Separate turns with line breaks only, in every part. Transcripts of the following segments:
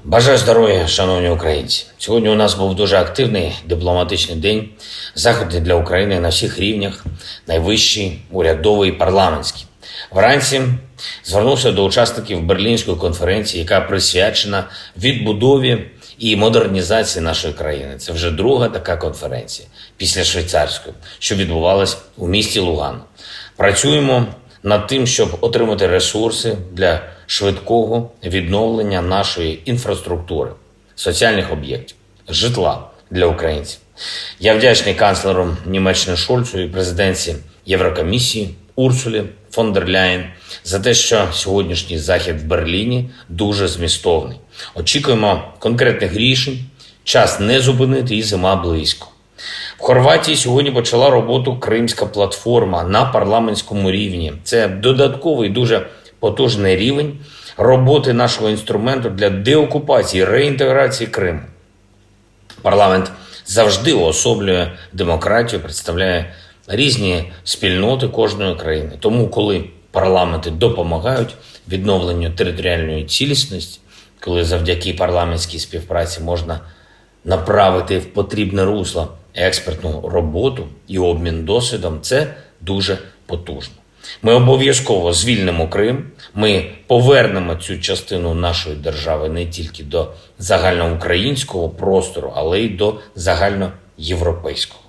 Бажаю здоров'я, шановні українці. Сьогодні у нас був дуже активний дипломатичний день. Заходи для України на всіх рівнях, найвищий, урядовий, парламентський. Вранці звернувся до учасників Берлінської конференції, яка присвячена відбудові і модернізації нашої країни. Це вже друга така конференція після швейцарської, що відбувалась у місті Лугано. Працюємо над тим, щоб отримати ресурси для швидкого відновлення нашої інфраструктури, соціальних об'єктів, житла для українців. Я вдячний канцлеру Німеччини Шольцу і президентці Єврокомісії Урсулі фон дер Ляєн за те, що сьогоднішній захід в Берліні дуже змістовний. Очікуємо конкретних рішень, час не зупинити і зима близько. В Хорватії сьогодні почала роботу Кримська платформа на парламентському рівні. Це додатковий дуже потужний рівень роботи нашого інструменту для деокупації, реінтеграції Криму. Парламент завжди уособлює демократію, представляє різні спільноти кожної країни. Тому, коли парламенти допомагають відновленню територіальної цілісності, коли завдяки парламентській співпраці можна направити в потрібне русло експертну роботу і обмін досвідом, це дуже потужно. Ми обов'язково звільнимо Крим, ми повернемо цю частину нашої держави не тільки до загальноукраїнського простору, але й до загальноєвропейського.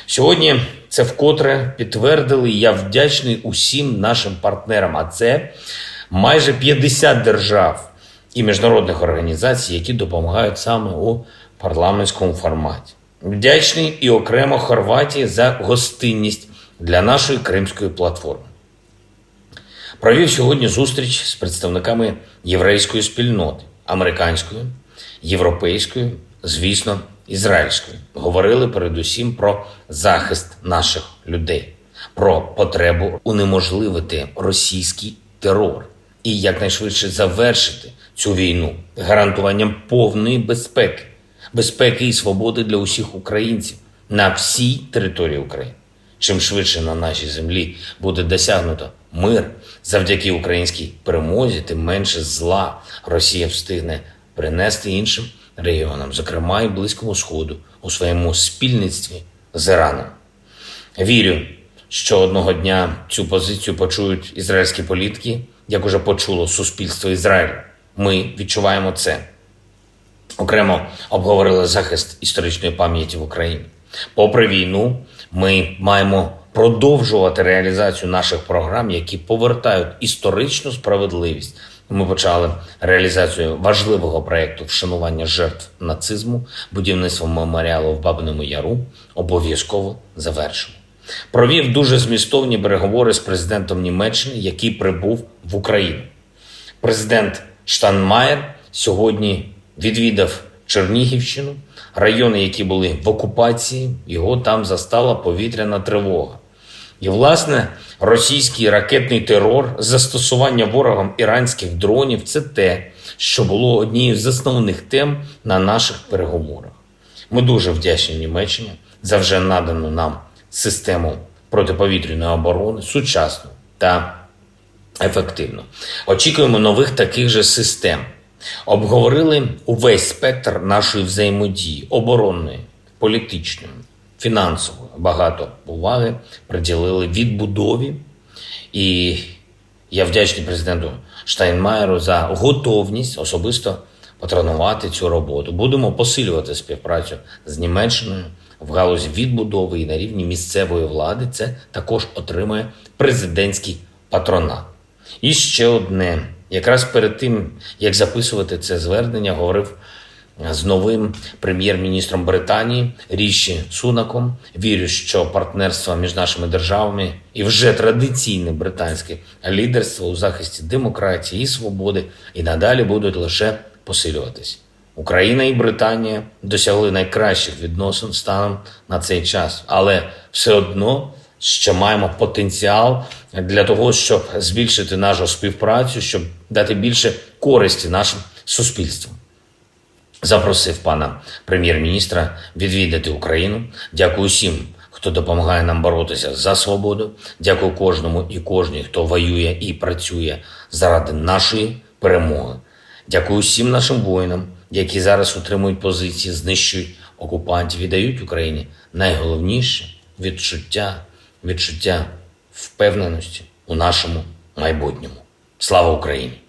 Сьогодні це вкотре підтвердили, і я вдячний усім нашим партнерам, а це майже 50 держав і міжнародних організацій, які допомагають саме у парламентському форматі. Вдячний і окремо Хорватії за гостинність для нашої Кримської платформи. Провів сьогодні зустріч з представниками єврейської спільноти, американської, європейської, звісно, ізраїльської. Говорили передусім про захист наших людей, про потребу унеможливити російський терор і якнайшвидше завершити цю війну гарантуванням повної безпеки і свободи для усіх українців на всій території України. Чим швидше на нашій землі буде досягнуто мир завдяки українській перемозі, тим менше зла Росія встигне принести іншим регіонам, зокрема і Близькому Сходу, у своєму спільництві з Іраном. Вірю, що одного дня цю позицію почують ізраїльські політики, як уже почуло суспільство Ізраїлю. Ми відчуваємо це. Окремо обговорили захист історичної пам'яті в Україні. Попри війну, ми маємо продовжувати реалізацію наших програм, які повертають історичну справедливість. Ми почали реалізацію важливого проєкту вшанування жертв нацизму, будівництво меморіалу в Бабиному Яру, обов'язково завершимо. Провів дуже змістовні переговори з президентом Німеччини, який прибув в Україну. Президент Штайнмаєр сьогодні відвідав Чернігівщину, райони, які були в окупації, його там застала повітряна тривога. І, власне, російський ракетний терор, застосування ворогом іранських дронів – це те, що було однією з основних тем на наших переговорах. Ми дуже вдячні Німеччині за вже надану нам систему протиповітряної оборони, сучасну та ефективну. Очікуємо нових таких же систем. Обговорили увесь спектр нашої взаємодії – оборонної, політичної, фінансової. Багато уваги приділили відбудові. І я вдячний президенту Штайнмаєру за готовність особисто патронувати цю роботу. Будемо посилювати співпрацю з Німеччиною в галузі відбудови і на рівні місцевої влади. Це також отримає президентський патронат. І ще одне. Якраз перед тим, як записувати це звернення, говорив з новим прем'єр-міністром Британії Ріші Сунаком. Вірю, що партнерство між нашими державами і вже традиційне британське лідерство у захисті демократії і свободи і надалі будуть лише посилюватись. Україна і Британія досягли найкращих відносин станом на цей час, але все одно ще маємо потенціал для того, щоб збільшити нашу співпрацю, щоб дати більше користі нашим суспільствам. Запросив пана прем'єр-міністра відвідати Україну. Дякую всім, хто допомагає нам боротися за свободу. Дякую кожному і кожній, хто воює і працює заради нашої перемоги. Дякую всім нашим воїнам, які зараз утримують позиції, знищують окупантів і дають Україні найголовніше відчуття впевненості у нашому майбутньому. Слава Україні!